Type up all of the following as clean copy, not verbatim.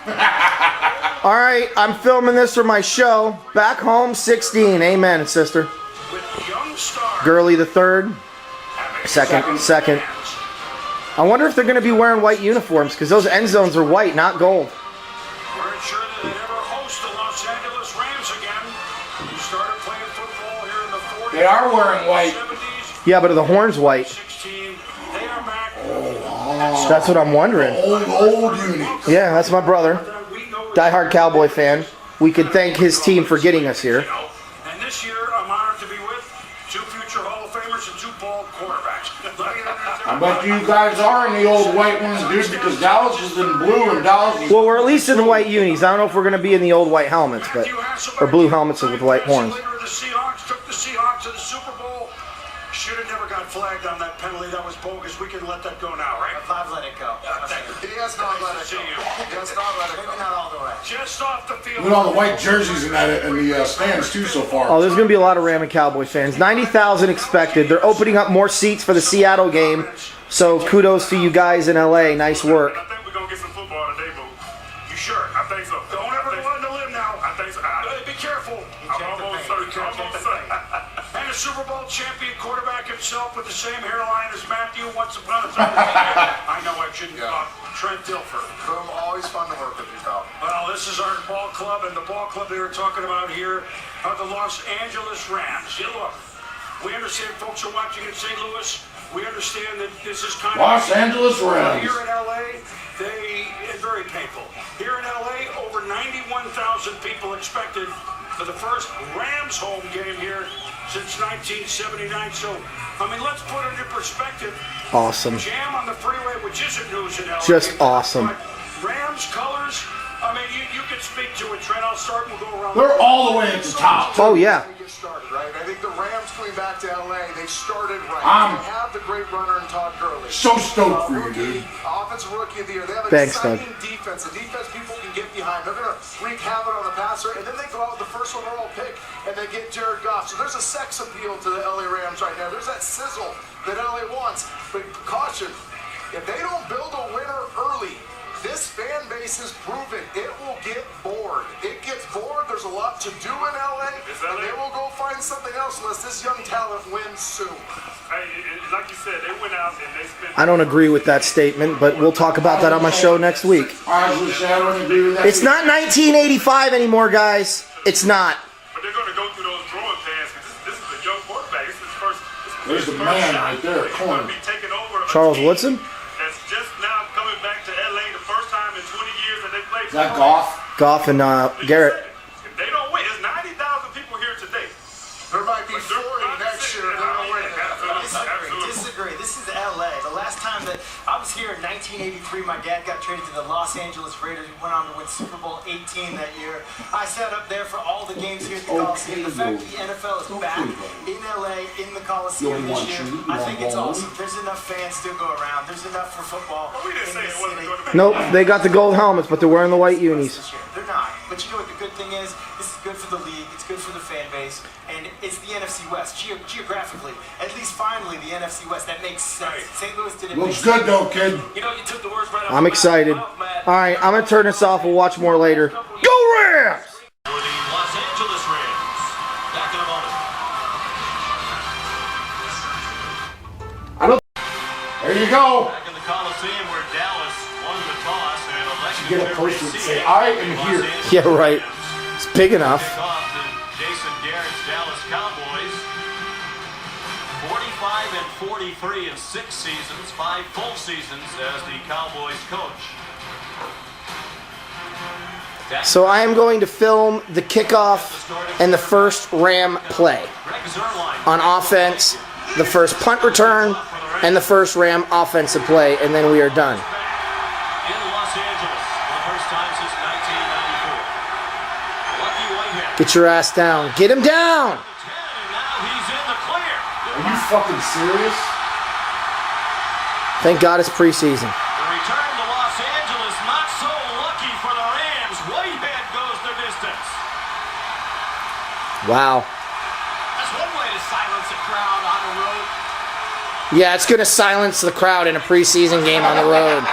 All right, I'm filming this for my show. Back home, 16. Amen, sister. Gurley the third. Second. I wonder if they're going to be wearing white uniforms because those end zones are white, not gold. We're sure that they never host the Los Angeles Rams again. Who started playing football here in the 40s. They are wearing white. 70s. Yeah, but are the horns white? 16. They are back. That's what I'm wondering. Old uni. Yeah, that's my brother. Diehard Cowboy fan. We could thank his team for getting us here. And this year, I'm honored to be with two future Hall of Famers and two bald quarterbacks. I bet you guys are in the old white ones, dude, because Dallas is in blue and Dallas is... Well, we're at least in the white unis. I don't know if we're going to be in the old white helmets, but or blue helmets with white horns. The Seahawks took the Seahawks to the Super Bowl. Should have never got flagged on that penalty. That was bogus. We can let that go now, right? I've let it go. He has not let it go. He has not let it go. Maybe not all the way. Just off the field. Look at all the white jerseys in the stands, too, so far. Oh, there's going to be a lot of Ram and Cowboy fans. 90,000 expected. They're opening up more seats for the Seattle game. So kudos to you guys in LA. Nice work. I think we're going to get some football today, Boo. You sure? I think so. Don't ever go on the limb now. I think so. Be careful. I'm almost certain. And a Super Bowl champion quarterback himself with the same hairline as Matthew once upon a time. I know I shouldn't talk. Trent Dilfer. Boom, always fun to work with you, pal. Well, this is our ball club, and the ball club they were talking about here are the Los Angeles Rams. You look, we understand folks are watching in St. Louis. We understand that this is kind Los of... Angeles Rams. Here in L.A., it's very painful. Here in L.A., over 91,000 people expected for the first Rams home game here since 1979. So, I mean, let's put it into perspective. Awesome. Jam on the freeway, which isn't news in LA. Just awesome. But Rams colors, I mean, you can speak to it, Trent. I'll start and we'll go around. They're all the way at the top. Oh, yeah. Get started, right? I think the Rams coming back to LA, they started right. I'm They have the great runner in Todd Gurley. so stoked for you, dude. Offensive rookie of the year. They have an Thanks, exciting Doug. defense. A defense people can get behind. They're going to wreak havoc on the passer, and then they go out with the first overall pick, and they get Jared Goff. So there's a sex appeal to the LA Rams right now. There's that sizzle that LA wants. But caution, if they don't build a winner early, this fan base has proven it will get bored. It gets bored. There's a lot to do in LA, and they will go find something else unless this young talent wins soon. Hey, like you said, they went out and they spent... I don't agree with that statement, but we'll talk about that on my show next week. I don't agree with that. It's not 1985 anymore, guys. It's not. But they're going to go through those throwing pads because this is a young quarterback. This is his first. There's the man right there, He's going to corner. be taking over. Charles Woodson? That's just now coming back to LA the first time in 20 years that they played. Is that Goff? Goff and Garrett. If they don't win, it's 90,000 people here today. There might be 40 next year if they don't win. Disagree. This is LA. The last time that I was here in 1983, my dad got traded to the Los Angeles Raiders. We went on to win Super Bowl 18 that year. I sat up there for all the games here at the Coliseum. The fact that the NFL is back in LA in the Coliseum this year, I think it's awesome. There's enough fans to go around. There's enough for football We didn't in say the it wasn't city. going to be. Nope, they got the gold helmets, but they're wearing the white unis. They're not. But you know what the good thing is? This is good for the league. It's good for the fan base. And it's the NFC West. Geographically, at least finally, the NFC West. That makes sense. St. Louis did it. Looks good, though, kid. You know, you took the words right out I'm of my excited. mouth, Matt. All right, I'm going to turn this off. We'll watch more later. Go Rams! For the Los Angeles Rams. Back in a moment. There you go. Back in the Coliseum where Dallas won the toss and elected Get a to poster and receive say, I am Los here. Angeles Yeah, right. Rams. It's big enough. Kick off the Jason Garrett's Dallas Cowboys. 45 and 43 in 6 seasons, 5 full seasons as the Cowboys coach. So I am going to film the kickoff and the first Ram play. Greg Zuerlein On offense, the first punt return, and the first Ram offensive play, and then we are done. in Los Angeles for the first time since 1994. Lucky Whitehead. Get your ass down. Get him down! 10, and now he's in the clear. Are you fucking serious? Thank God it's preseason. The return to Los Angeles, not so lucky for the Rams. Whitehead goes the distance. Wow. That's one way to silence a crowd on the road. Yeah, it's going to silence the crowd in a preseason game on the road.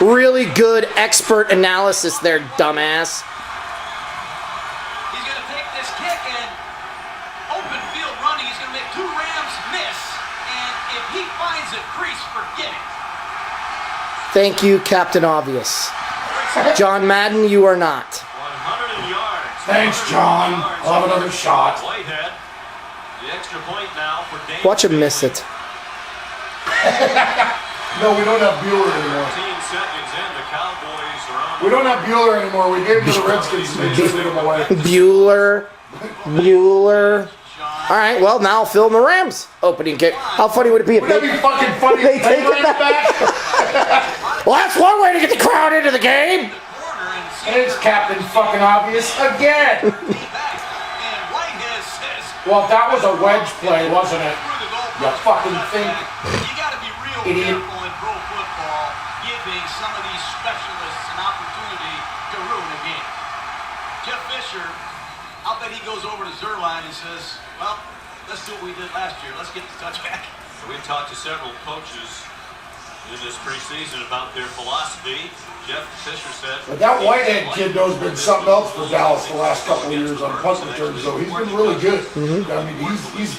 Really good expert analysis there, dumbass. He's going to take this kick and open field running. He's going to make 2 Rams miss. And if he finds a crease, forget it. Thank you, Captain Obvious. John Madden, you are not. 100 yards. Thanks, John. I'll have another shot. Whitehead. The extra point now for Dane. Watch him miss it. No, we don't have Bueller anymore. 15 seconds in, the Cowboys are on. We don't have Bueller anymore. We gave him to the Redskins and they traded him away. Bueller. All right, well, now I'll film the Rams opening kick. How funny would it be if Wouldn't that they... be fucking funny They if take they it ran it back? Well, that's one way to get the crowd into the game. And it's Captain fucking Obvious again. And Whitehead says, Well, that was a wedge play, wasn't it? through the goalpost. You fucking think. You got to be real Idiot. careful in pro football, giving some of these specialists an opportunity to ruin a game. Jeff Fisher, I'll bet he goes over to Zerline and says, well, let's do what we did last year. Let's get the touchback. We've talked to several coaches in this preseason about their philosophy. Jeff Fisher said, But that Whitehead kid knows been something else for Dallas the last couple of years on punt returns, though. He's been really good. I mean, he's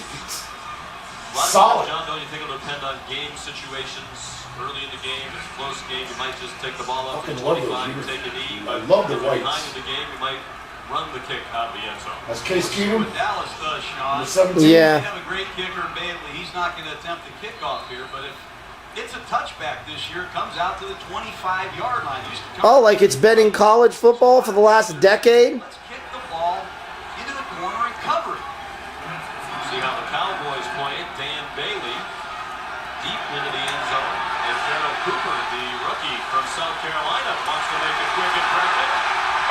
solid. John, don't you think it'll depend on game situations? Early in the game, it's a close game, you might just take the ball up to Fucking love 25 those and take a knee. I love the If you're Whites. behind in the game, you might run the kick out of the end zone. That's Case Keenum, What Dallas does, Sean, the 17. Yeah. they have a great kicker, Bailey. He's not going to attempt the kickoff here, but if it's a touchback this year, it comes out to the 25-yard line. Used to come Oh, like it's been in college football for the last decade? Let's kick the ball into the corner and cover it. See how the Cowboys play it. Dan Bailey deep into the end zone. And Pharaoh Cooper, the rookie from South Carolina, wants to make a quick impression.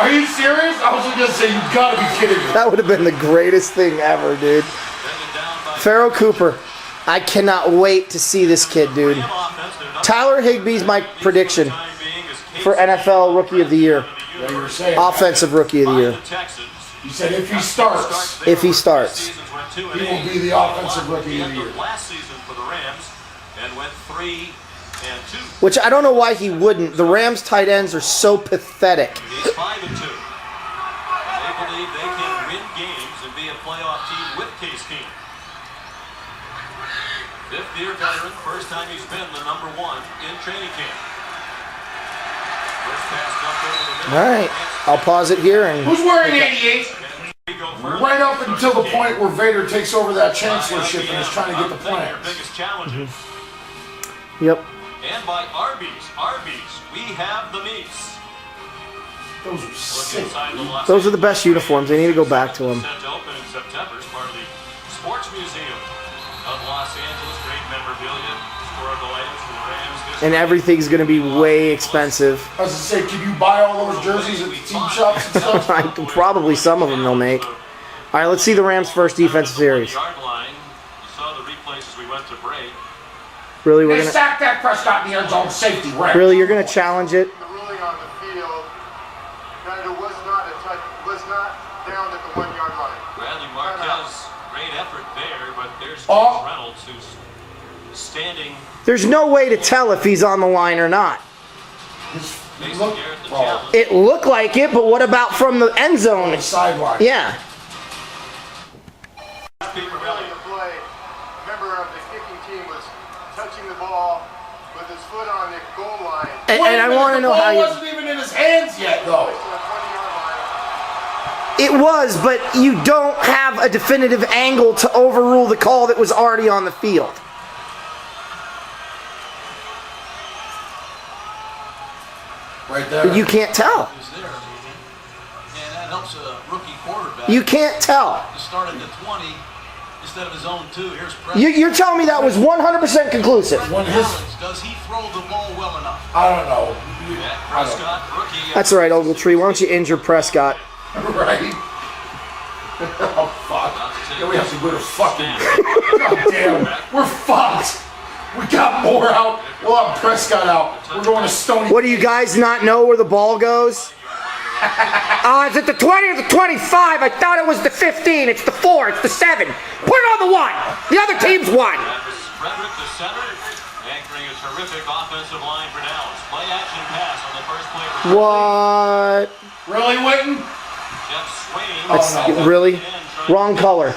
Are you serious? I was gonna say, you gotta be kidding me. That would have been the greatest thing ever, dude. Taken down by Pharaoh Cooper. I cannot wait to see this kid, dude. Ram offense. They're not- Tyler Higbee's my prediction Time being is Casey for NFL Rookie of the Year. Yeah, you were saying. Offensive Rookie of the by Year. the Texans. You said if he starts, If he starts. Seasons went 2 and he will 8. be the offensive rookie of the End year. last season for the Rams and went 3 and 2. Which I don't know why he wouldn't. The Rams tight ends are so pathetic. He's 5 and 2. And they believe they can win games and be a playoff team with Case Keenum. Fifth-year veteran, first time he's been the number 1 in training camp. First pass dumped over the middle. All right, I'll pause it here and Who's wearing 88? And we go further. Right up until the point where Vader takes over that chancellorship and is trying to get the Their plans. biggest challenges. yep. And by Arby's. Arby's, we have the meats. Those are Look sick. inside the Los Those are the Angeles best uniforms. They need to go back to them. Set to open in September as part of the Sports Museum of Los Angeles. Great memorabilia, historical items from the Rams. And everything's going to be way expensive. I was gonna say, can you buy all those jerseys at the team shops and stuff? Probably some of them they'll make. All right, let's see the Rams' first defensive series. Yard line. You saw the replays as we went to break. Really, They we're gonna sacked that Prescott in the end zone safety, right? really you're gonna challenge it? The ruling on the field that it was not a touch, was not down at the 1 yard line. Bradley Marquez, great effort there, but there's Oh. James Reynolds who's standing. There's no way to tell if he's on the line or not. Mason Look, Garrett, the oh, challenge. It looked like it, but what about from the end zone? the sideline. Yeah. Pete During Morelli. the play, a member of the kicking team was touching the ball with his foot on the goal line. And Wait a I minute, want to the know ball how you. wasn't even in his hands yet, though. To the 20-yard line. It was, but you don't have a definitive angle to overrule the call that was already on the field. Right there. You can't tell. Is there. And that helps a rookie quarterback. You can't tell. To start at the 20 instead of his own 2. Here's Prescott. You're telling me that was 100% conclusive. When his, Does he throw the ball well enough? I don't know. Dak Prescott, rookie. That's all right, Ogletree. Why don't you injure Prescott? Right? Oh, fuck. Yeah, we have to go to fucking. God damn. We're fucked. We got Moore out. We'll have Prescott out. We're going to Stony. What do you guys not know where the ball goes? Is it the 20 or the 25? I thought it was the 15. It's the 4. It's the 7. Put it on the 1. The other team's 1. That was Frederick, the center, anchoring a terrific offensive line for Dallas. Play action pass on the first play. What? Really, Witten? Jeff Swain. That's no. really wrong color.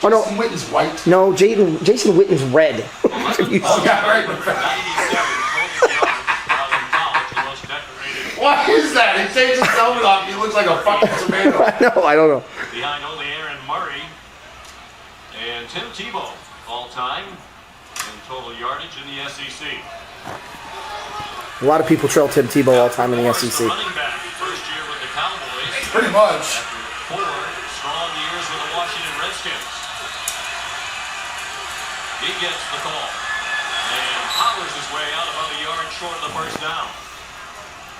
Oh no, Witten's white. no, Jason Witten's red. Oh, yeah, right. 97, Tony college, the most decorated. What is that? He takes his helmet off. He looks like a fucking tomato. No, I don't know. Behind only Aaron Murray and Tim Tebow, all time in total yardage in the SEC. A lot of people trail Tim Tebow all time in the Morris, SEC. Running back, first year with the Cowboys. Pretty much. After 4 strong years with the Washington Redskins. He gets the call and powers his way out about a yard short of the first down.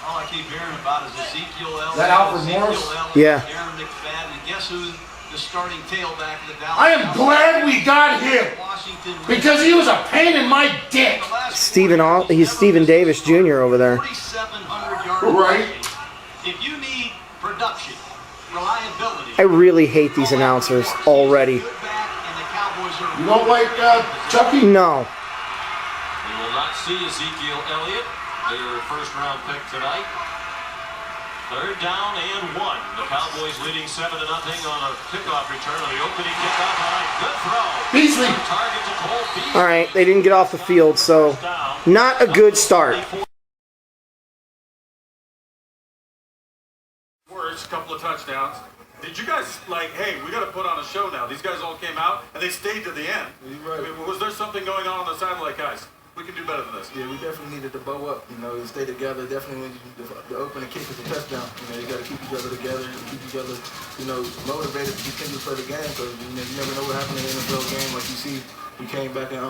All I keep hearing about is Ezekiel Elliott. that Alfred Ezekiel Morris? Elliott, Yeah. Aaron McFadden. And guess who's the starting tailback of the Dallas I am Cowboys? glad we got him Washington because he was a pain in my dick. The last He's Stephen Davis Jr. over there. 4,700 yards. Right. If you need production, reliability. I really hate these announcers already. Good back, and the Cowboys are You don't like Chucky? No. We will not see Ezekiel Elliott, their first round pick tonight. 3rd down and 1. The Cowboys leading 7-0 on a kickoff return on the opening kickoff. All right, good throw. Beasley. Target to Cole Beasley. All right, they didn't get off the field, so not a good start. Words, couple of touchdowns. Did you guys hey, we got to put on a show now? These guys all came out and they stayed to the end. Right. I mean, was there something going on the side guys? We can do better than this. Yeah, we definitely needed to bow up, stay together. Definitely when the opening kick is a touchdown. You got to keep each other together and keep each other, motivated to continue to play the game because you never know what happened in an NFL game. Like you see, we came back and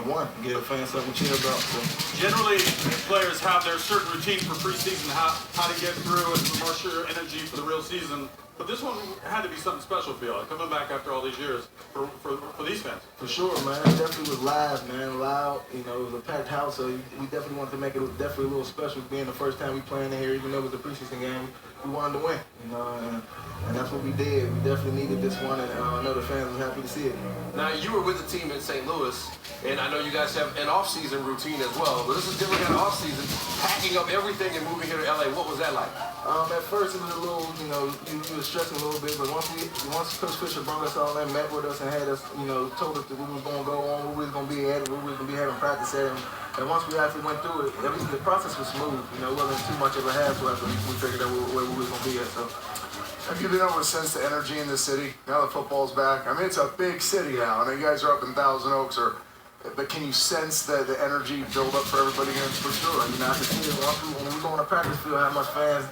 won, get a fan something to cheer about. So. Generally, players have their certain routine for preseason, how to get through and muster energy for the real season. But this one had to be something special for y'all, coming back after all these years for these fans. For sure, man. It definitely was live, man. Loud. It was a packed house, so we definitely wanted to make it definitely a little special. Being the first time we playing in here, even though it was a preseason game, we wanted to win. And that's what we did. We definitely needed this one, and I know the fans were happy to see it. Now, you were with the team in St. Louis, and I know you guys have an off-season routine as well, but this is different kind of off-season, packing up everything and moving here to LA. What was that like? At first it was a little, you was stressing a little bit, but once Coach Fisher brought us all in, met with us and had us, told us that we was going to go on, where we was going to be at, where we was going to be having practice at, and once we actually went through it, the process was smooth. It wasn't too much of a hassle after we figured out where we was going to be at. So. Have you been able to sense the energy in the city now that football's back? I mean, it's a big city now. I know you guys are up in Thousand Oaks, but can you sense the energy build up for everybody here? For sure. I can see it when we go on a practice field, how much fans,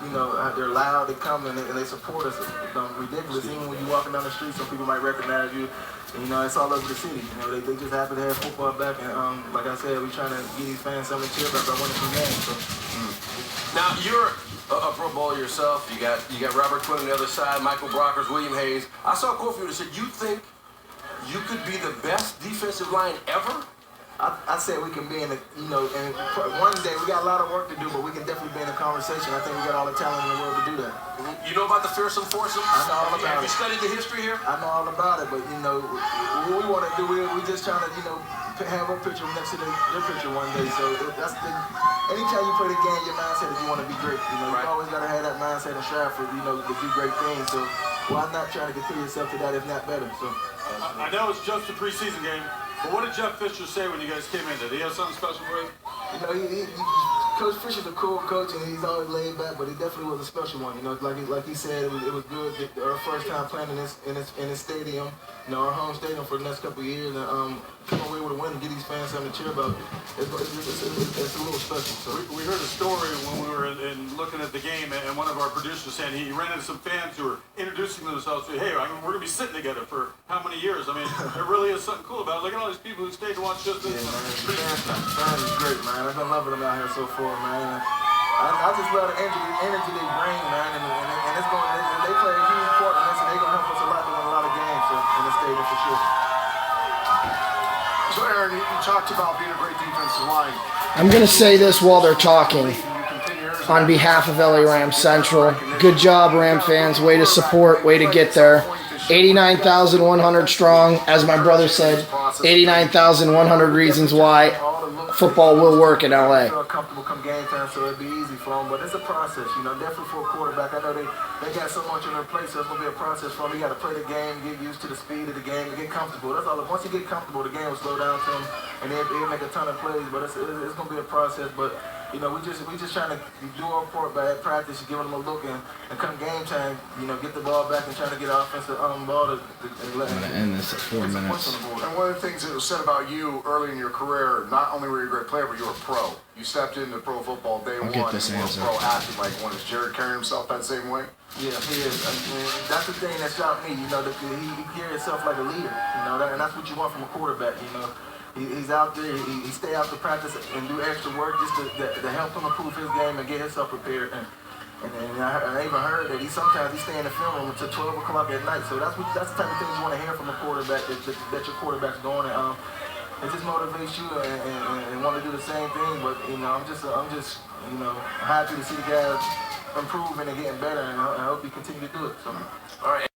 they're loud, they come and they support us. It's ridiculous. Even when you're walking down the street, some people might recognize you. And, it's all over the city. They just happy to have football back. And like I said, we're trying to give these fans something to cheer about by winning some games. So. Now, you're a Pro Bowler yourself. You got Robert Quinn on the other side, Michael Brockers, William Hayes. I saw a quote from you that said, you think you could be the best defensive line ever? I said we can be in the, and one day we got a lot of work to do, but we can definitely be in a conversation. I think we got all the talent in the world to do that. You know about the fearsome foursome? I know all about Have it. you studied the history here? I know all about it, but what we want to do, we just trying to, have a picture next to their picture one day. So that's anytime you play the game, your mindset is you want to be great. You always got to have that mindset and strive for, to do great things. So why not try to compare yourself to that, if not better? So I know it's just a preseason game, but what did Jeff Fisher say when you guys came in? Did he have something special for you? Coach Fisher's a cool coach, and he's always laid back, but it definitely was a special one. Like he said, it was good. Our first time playing in this stadium, our home stadium for the next couple of years, and come away with a win and get these fans something to cheer about. It's a little special. So. We heard a story when we were looking at the game, and one of our producers said he ran into some fans who were introducing themselves. Hey, we're going to be sitting together for how many years? I mean, there really is something cool about it. Look at all these people who stayed to watch just this. Yeah, man. Fans is great, man. I've been loving them out here so far, man. I just love the energy they bring, man, and it's going. They play a huge part in this, and they're going to help us a lot to win a lot of games in the stadium for sure. So, Aaron, you talked about being a great defensive line. I'm going to say this while they're talking. On behalf of LA Rams Central, good job, Ram fans. Way to support, way to get there. 89,100 strong, as my brother said. 89,100 reasons why. football will work in LA. Feel comfortable come game time, so it'll be easy for them. But it's a process, you know. Definitely for a quarterback, I know they got so much on their plate, so it's gonna be a process for them. You got to play the game, get used to the speed of the game, and get comfortable. That's all. Once you get comfortable, the game will slow down to them, and they'll make a ton of plays. But it's gonna be a process. But you know, we just trying to do our part by practice, giving them a look, and come game time, you know, get the ball back and trying to get offensive ball to let I'm gonna end this at 4 minutes. And one of the things that was said about you early in your career, not only were you a great player, but you were a pro. You stepped into pro football day one. Get this and you were answer. a pro athlete like one. Is Jared carrying himself that same way? Yeah, he is. I mean, that's the thing that shocked me. You know, he carries himself like a leader. You know, and that's what you want from a quarterback. You know, he's out there. He stay out to practice and do extra work just to help him improve his game and get himself prepared. And I even heard that sometimes he stay in the film room until 12 o'clock at night. So that's the type of thing you want to hear from a quarterback that your quarterback's doing. And it just motivates you and want to do the same thing. But you know, I'm just you know happy to see the guys improving and getting better, and I hope he continue to do it. So. All right,